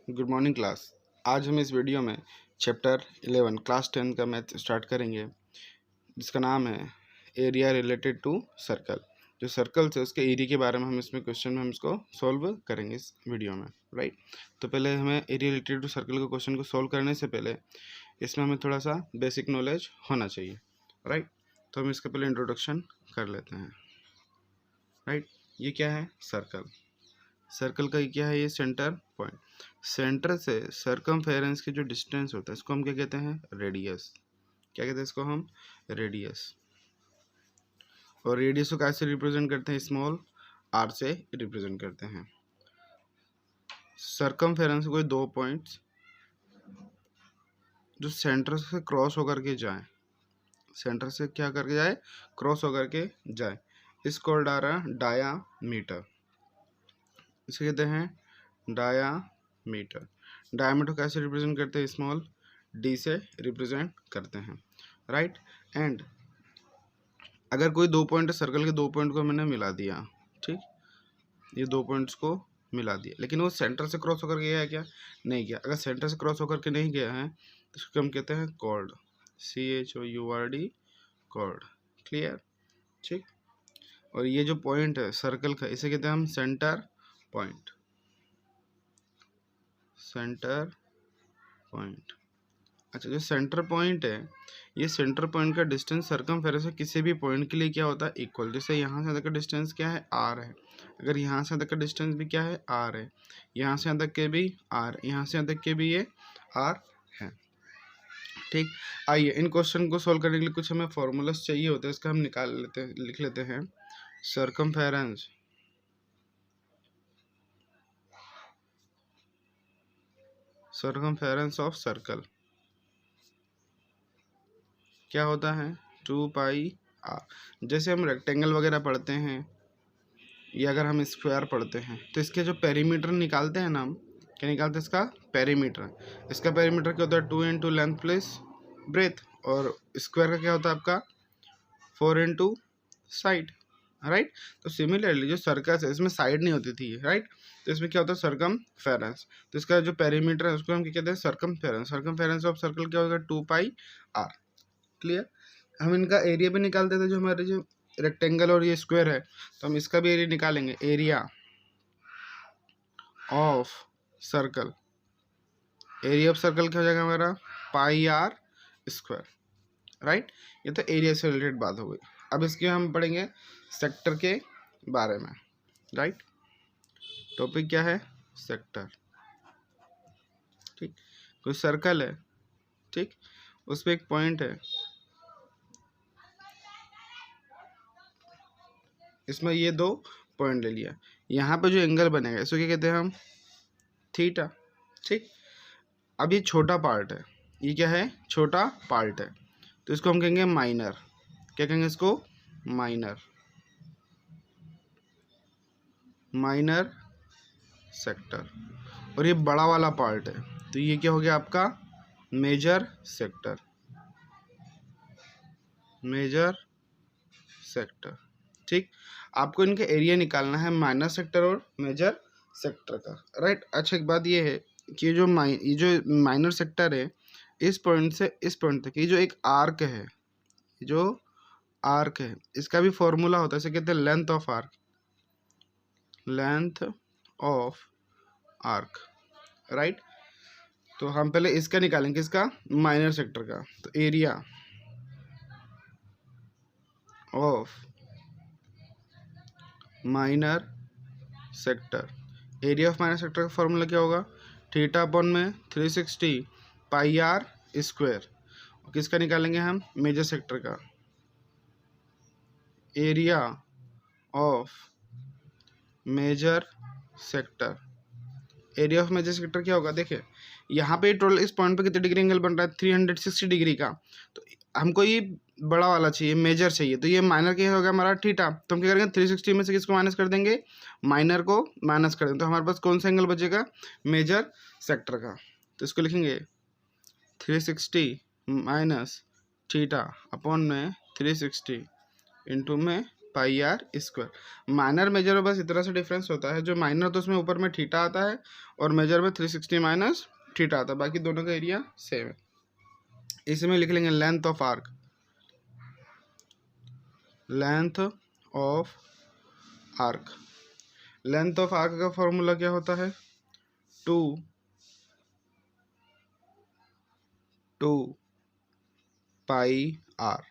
Good morning class. आज हम इस वीडियो में चैप्टर 11 क्लास 10 का मैथ स्टार्ट करेंगे, जिसका नाम है एरिया रिलेटेड टू सर्कल। जो सर्कल्स है उसके एरिया के बारे में हम इसमें क्वेश्चन में हम इसको सॉल्व करेंगे इस वीडियो में, राइट। तो पहले हमें एरिया रिलेटेड टू सर्कल के क्वेश्चन को सॉल्व करने से पहले इसमें हमें थोड़ा सा बेसिक नॉलेज होना चाहिए, राइट। तो हम इसका पहले इंट्रोडक्शन कर लेते हैं, राइट। ये क्या है? सर्कल। सर्कल का क्या है? ये सेंटर पॉइंट। सेंटर से सर्कमफेरेंस की जो डिस्टेंस होता है इसको हम क्या कहते हैं? रेडियस। क्या कहते हैं इसको हम? रेडियस। और रेडियस को कैसे रिप्रेजेंट करते हैं? स्मॉल आर से रिप्रेजेंट करते हैं। सर्कमफेरेंस कोई दो पॉइंट्स जो सेंटर से क्रॉस होकर के जाए, सेंटर से क्या करके जाए? क्रॉस होकर के जाए, इसको डायामीटर। इसे कहते हैं डायामीटर। डायामीटर कैसे रिप्रेजेंट करते हैं? स्मॉल डी से रिप्रेजेंट करते हैं, राइट। एंड अगर कोई दो पॉइंट सर्कल के दो पॉइंट को मैंने मिला दिया, ठीक, ये दो पॉइंट्स को मिला दिया, लेकिन वो सेंटर से क्रॉस होकर गया है क्या? नहीं गया। अगर सेंटर से क्रॉस होकर के नहीं गया है तो इसको हम कहते हैं कॉर्ड, CHOURD, कॉर्ड। क्लियर? ठीक। और ये जो पॉइंट है सर्कल का, इसे कहते हैं हम सेंटर पॉइंट। Centre point. अच्छा, जो सेंटर पॉइंट है, ये सेंटर पॉइंट का डिस्टेंस सर्कमफेरेंस से किसी भी पॉइंट के लिए क्या होता है? इक्वल। जैसे यहाँ से तक का डिस्टेंस क्या है? R है। अगर यहाँ से तक का डिस्टेंस भी क्या है? R है। यहाँ से यहाँ तक के भी R, यहाँ से यहाँ तक के भी ये R है, ठीक। आइए इन क्वेश्चन को सोल्व करने के लिए कुछ हमें फॉर्मूलास चाहिए होते हैं, इसका हम निकाल लेते हैं, लिख लेते हैं। सर्कमफेरेंस ऑफ सर्कल क्या होता है? 2πr। जैसे हम रेक्टेंगल वगैरह पढ़ते हैं या अगर हम स्क्वायर पढ़ते हैं तो इसके जो पेरीमीटर निकालते हैं ना, हम क्या निकालते हैं? इसका पेरीमीटर। इसका पेरीमीटर क्या होता है? 2 इंटू लेंथ प्लस ब्रेथ। और स्क्वायर का क्या होता है आपका? 4 इंटू साइड, राइट। तो सिमिलरली जो सर्कस है इसमें साइड नहीं होती थी, राइट। तो इसमें क्या होता है? सर्कमफेरेंस। तो इसका जो पेरीमीटर है उसको हम क्या कहते हैं? सर्कमफेरेंस। सर्कमफेरेंस ऑफ सर्कल क्या होगा? 2πr। क्लियर? हम इनका एरिया भी निकालते थे, जो हमारे जो रेक्टेंगल और ये स्क्वायर है, तो हम इसका भी एरिया निकालेंगे। Area of circle, area of circle क्या हो जाएगा हमारा? πr square, right. ये तो एरिया से रिलेटेड बात हो गई। अब इसके हम पढ़ेंगे सेक्टर के बारे में, राइट। टॉपिक क्या है? सेक्टर, ठीक। कोई सर्कल है, ठीक, उस पर एक पॉइंट है, इसमें ये दो पॉइंट ले लिया। यहाँ पे जो एंगल बनेगा इसको क्या कहते हैं हम? थीटा, ठीक। अब ये छोटा पार्ट है, ये क्या है? छोटा पार्ट है, तो इसको हम कहेंगे माइनर। क्या कहेंगे इसको? Minor, minor sector. और ये बड़ा वाला पार्ट है, तो ये क्या हो गया आपका? मेजर सेक्टर, मेजर सेक्टर, ठीक। आपको इनका एरिया निकालना है, माइनर सेक्टर और मेजर सेक्टर का, राइट। अच्छा, एक बात ये है कि ये जो माइनर सेक्टर है, इस पॉइंट से इस पॉइंट तक ये जो एक आर्क है, जो आर्क है, इसका भी फॉर्मूला होता है, इसे कहते हैं length of arc. Length of arc, right. तो हम पहले इसका निकालेंगे, इसका माइनर सेक्टर का। तो area of minor sector, area of minor sector का फॉर्मूला क्या होगा? थीटा अपॉन में 360 πr स्क्वायर। किसका निकालेंगे हम? मेजर सेक्टर का। Area of major sector, area of major sector क्या होगा? देखिए यहाँ पे टोटल इस पॉइंट पे कितने डिग्री एंगल बन रहा है? 360 डिग्री का। तो हमको ये बड़ा वाला चाहिए, मेजर चाहिए, तो ये माइनर क्या होगा हमारा? थीटा। तो हम क्या करेंगे? 360 में से किसको माइनस कर देंगे? माइनर को माइनस कर देंगे, तो हमारे पास कौन सा एंगल बचेगा? मेजर सेक्टर का। तो इसको लिखेंगे 360 माइनस थीटा अपॉन में 360 इंटू में पाई आर स्क्वायर। माइनर मेजर में बस इतना सा डिफरेंस होता है, जो माइनर तो उसमें ऊपर में थीटा आता है और मेजर में 360 माइनस थीटा आता है, बाकी दोनों का एरिया सेम है। इसमें लिख लेंगे length of arc, length of arc, length of arc का फॉर्मूला क्या होता है, 2 पाई आर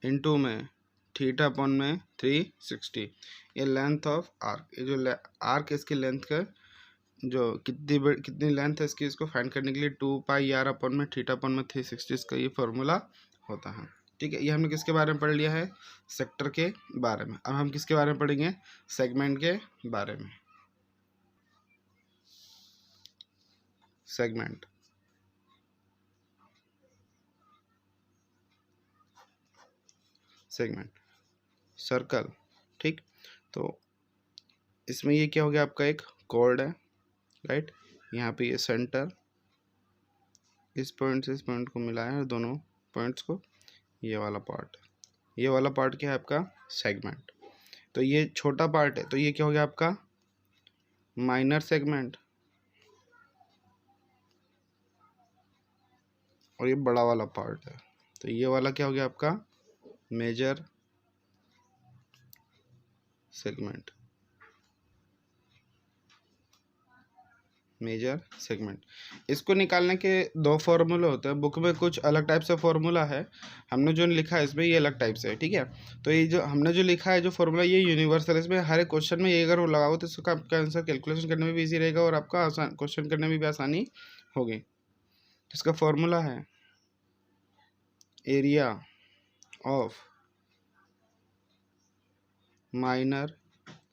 इंटू में थीटा अपॉन में 360। ये लेंथ ऑफ आर्क, ये जो आर्क इसकी लेंथ का जो कितनी लेंथ है इसकी, इसको फाइंड करने के लिए 2 पाई आर अपॉन में थीटा अपॉन में 360 इसका ये फॉर्मूला होता है। ठीक है, ये हमने किसके बारे में पढ़ लिया है, सेक्टर के बारे में। अब हम किसके बारे में पढ़ेंगे, सेगमेंट के बारे में। Segment, segment, circle. ठीक, तो इसमें ये क्या हो गया, आपका एक कॉर्ड है, राइट। यहाँ पे ये सेंटर, इस पॉइंट से इस पॉइंट को मिलाया है, दोनों पॉइंट्स को, ये वाला पार्ट, ये वाला पार्ट क्या है आपका, सेगमेंट। तो ये छोटा पार्ट है, तो ये क्या हो गया आपका माइनर सेगमेंट, और ये बड़ा वाला पार्ट है, तो ये वाला क्या हो गया आपका मेजर सेगमेंट, मेजर सेगमेंट। इसको निकालने के दो फॉर्मूले होते हैं, बुक में कुछ अलग टाइप से फॉर्मूला है, हमने जो लिखा है इसमें ये अलग टाइप से है। ठीक है, तो ये जो हमने जो लिखा है जो फॉर्मूला ये यूनिवर्सल है, इसमें हर एक क्वेश्चन में ये अगर वो लगाओ तो इसका आपका आंसर कैलकुलेशन करने में भी ईजी रहेगा और आपका आसान क्वेश्चन करने में भी आसानी होगी। इसका फॉर्मूला है एरिया ऑफ माइनर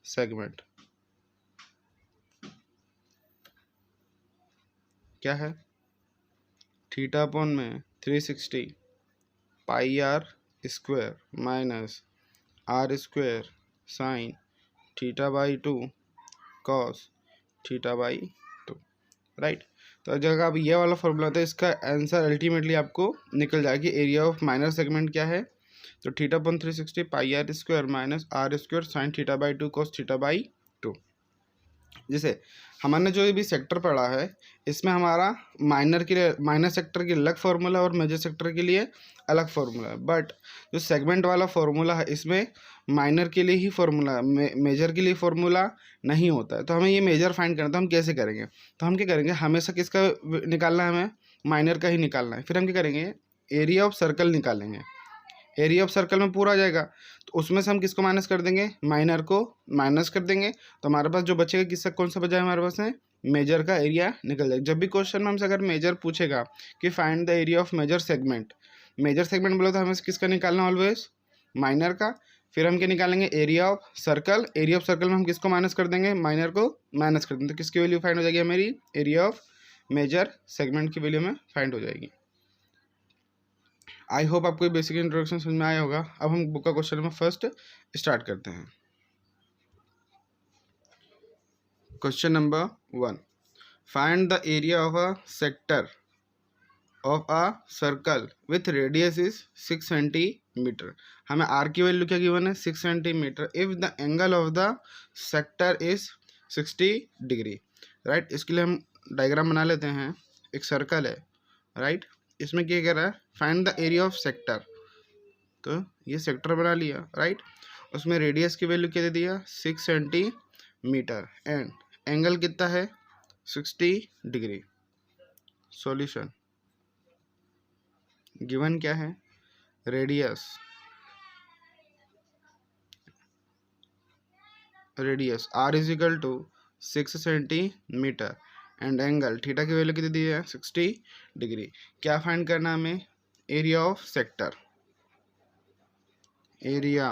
सेगमेंट, क्या है, थीटा अपॉन में 360 pi r square minus r square sine theta by 2 cos theta by 2, right. तो जगह अब ये वाला फॉर्मूला था, इसका आंसर अल्टीमेटली आपको निकल जाएगी। एरिया ऑफ माइनर सेगमेंट क्या है, तो theta upon 360 pi r square minus r square sine theta by 2 cos theta by 2। जैसे हमने जो भी सेक्टर पढ़ा है इसमें हमारा माइनर के लिए माइनर सेक्टर के अलग फार्मूला और मेजर सेक्टर के लिए अलग फार्मूला है, बट जो सेगमेंट वाला फार्मूला है इसमें माइनर के लिए ही फार्मूला, मेजर के लिए फार्मूला नहीं होता है। तो हमें ये मेजर फाइंड करना, तो हम कैसे करेंगे, तो हम क्या करेंगे, हमेशा किसका निकालना है, हमें माइनर का ही निकालना है। फिर हम क्या करेंगे, एरिया ऑफ सर्कल निकालेंगे, एरिया ऑफ सर्कल में पूरा आ जाएगा, तो उसमें से हम किसको माइनस कर देंगे, माइनर को माइनस कर देंगे, तो हमारे पास जो बचेगा किसका, कौन सा बचा है हमारे पास है, मेजर का एरिया निकल जाएगा। जब भी क्वेश्चन में हमसे अगर मेजर पूछेगा कि find the area of major segment, major segment बोले तो हमें किसका निकालना, ऑलवेज माइनर का। फिर हम क्या निकालेंगे, area of circle, area of circle में हम किसको माइनस कर देंगे, माइनर को माइनस कर देंगे, तो किसकी वैल्यू फाइंड हो जाएगी हमारी, एरिया ऑफ मेजर सेगमेंट की वैल्यू में फाइंड हो जाएगी। आई होप आपको बेसिक इंट्रोडक्शन समझ में आया होगा। अब हम बुक का क्वेश्चन नंबर फर्स्ट स्टार्ट करते हैं। Question number 1, find the area of a sector of a circle with radius is 6 centimetre. हमें आर की वैल्यू क्या गिवन है, 6 centimetre, if the angle of the sector is 60 degree, right. इसके लिए हम diagram बना लेते हैं। एक सर्कल है, राइट, इसमें क्या कह रहा है, find the area of sector, तो ये सेक्टर बना लिया, राइट। उसमें रेडियस की वैल्यू क्या दे दिया, 6 सेंटीमीटर, एंड एंगल कितना है, 60 डिग्री। सॉल्यूशन, गिवन क्या है, radius r is equal to 6 centimetre and angle theta की वैल्यू कितनी दी है, 60 डिग्री। क्या फाइंड करना है हमें, area of sector, area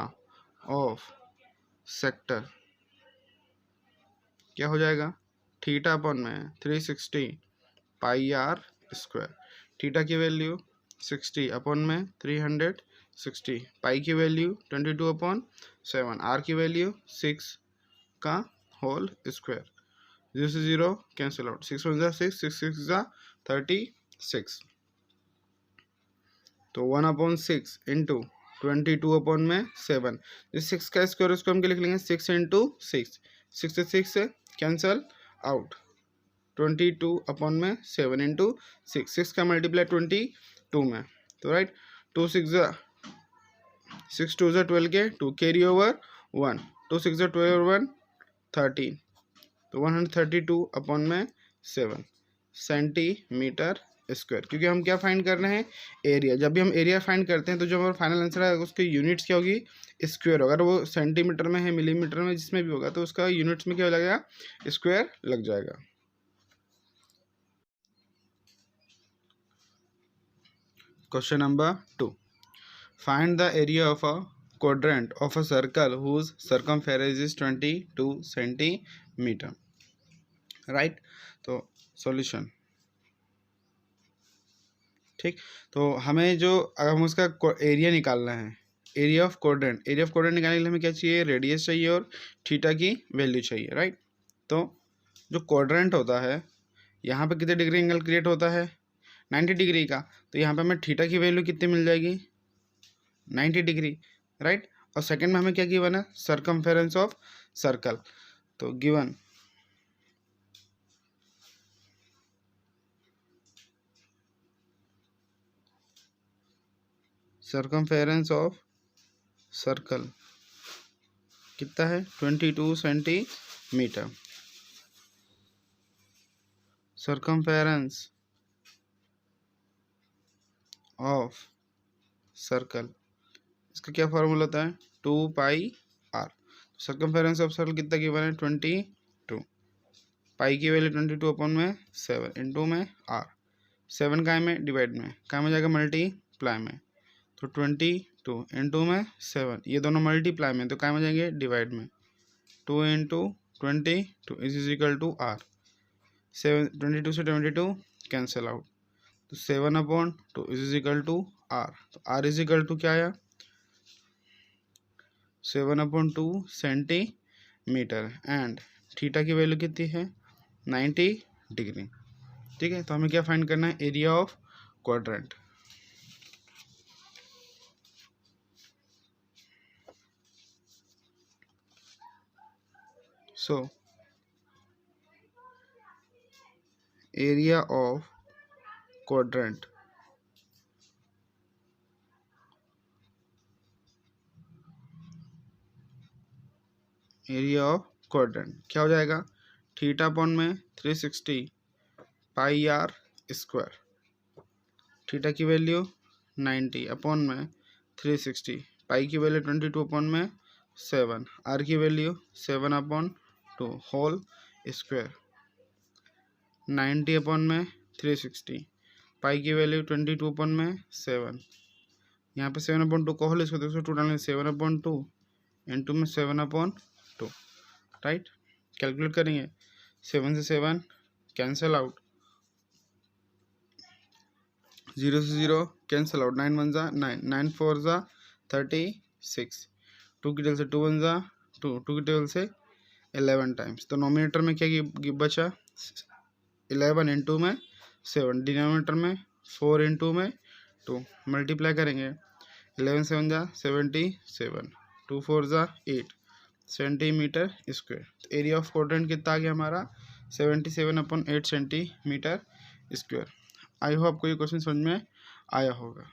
of sector क्या हो जाएगा, थीटा अपॉन में 360 पाई आर स्क्वायर, थीटा की वैल्यू 60 अपॉन में 360, पाई की वैल्यू 22/7, आर की वैल्यू 6 का होल स्क्वायर, 0 से 0 कैंसिल आउट, 6 1 जा 6, 6 6 जा 36, तो 1/6 इंटू 22/7। जो 6 का स्क्वायर उसको हम क्या लिख लेंगे 6 इंटू 6, 6 से 6 कैंसल आउट, 22/7 इंटू 6, 6 का मल्टीप्लाई 22 में, तो राइट 2 6 6 2 12 के 2 कैरी ओवर 1, 2 6 12 1 13, तो 132/7 सेंटीमीटर स्क्वायर। क्योंकि हम क्या फाइंड कर रहे हैं एरिया, जब भी हम एरिया फाइंड करते हैं तो जो हमारा फाइनल आंसर है उसकी यूनिट्स क्या होगी स्क्वायर। अगर वो सेंटीमीटर में है मिलीमीटर में जिसमें भी होगा तो उसका यूनिट्स में क्या हो जाएगा स्क्वायर लग जाएगा। Question number 2, find the area of a quadrant of a circle whose circumference is 22 centimetre, right. तो सॉल्यूशन, ठीक, तो हमें जो अगर हम उसका एरिया निकालना है, area of quadrant, area of quadrant निकालने के लिए हमें क्या चाहिए रेडियस चाहिए और थीटा की वैल्यू चाहिए, राइट। तो जो क्वाड्रेंट होता है यहाँ पे कितने डिग्री एंगल क्रिएट होता है 90 डिग्री का, तो यहाँ पे हमें थीटा की वैल्यू कितनी मिल जाएगी 90 डिग्री, राइट। और सेकंड में हमें क्या गिवन है सर्कमफेरेंस ऑफ सर्कल, तो गिवन सर्कमफेरेंस ऑफ सर्कल कितना है 22 सेंटीमीटर, सर्कमफेरेंस ऑफ सर्कल इसका क्या फॉर्मूला होता है 2πr। सर्कमफेरेंस ऑफ सर्कल कितना गिवन है 22, पाई की वैल्यू 22/7 इंटू में r, 7 काय में डिवाइड में, काय में जाएगा मल्टीप्लाई में, तो 22 इंटू में 7 ये दोनों मल्टीप्लाई में तो काय में जाएंगे डिवाइड में, 2 into 22 is equal to r, 22 से 22 कैंसिल आउट, तो 7/2 इज इक्वल टू r, तो r इज इक्वल टू क्या आया 7/2 सेंटीमीटर एंड थीटा की वैल्यू कितनी है 90 डिग्री, ठीक है। तो हमें क्या फाइंड करना है area of quadrant, so area of quadrant area of quadrant क्या हो जाएगा थीटा अपॉन में 360 पाई आर स्क्वायर, थीटा की वैल्यू 90 अपॉन में 360, पाई की वैल्यू 22/7, आर की वैल्यू 7/2 होल स्क्वायर, 90 अपॉन में 360, पाई की वैल्यू 22/7, यहाँ पे 7/2 को होल स्क्वायर दोस्तों 2 डालने 7/2 इंटू में 7/2, राइट। कैलकुलेट करेंगे 7 से 7 कैंसिल आउट, 0 से 0 कैंसिल आउट, 9 1 जा 9, 9 4 जा 36, 2 की टेबल से 2 1 जा 2, 2 की टेबल से 11 टाइम्स, तो नोमिनेटर में क्या बचा 11 इंटू में 7, डिनोमिनेटर में 4 इंटू में 2, मल्टीप्लाई करेंगे 11 7 जा 77, 2 4 जा 8 सेंटीमीटर स्क्वायर। तो एरिया ऑफ क्वाड्रेंट कितना आ गया हमारा 77/8 सेंटीमीटर स्क्वायर। आई होप आपको ये क्वेश्चन समझ में आया होगा।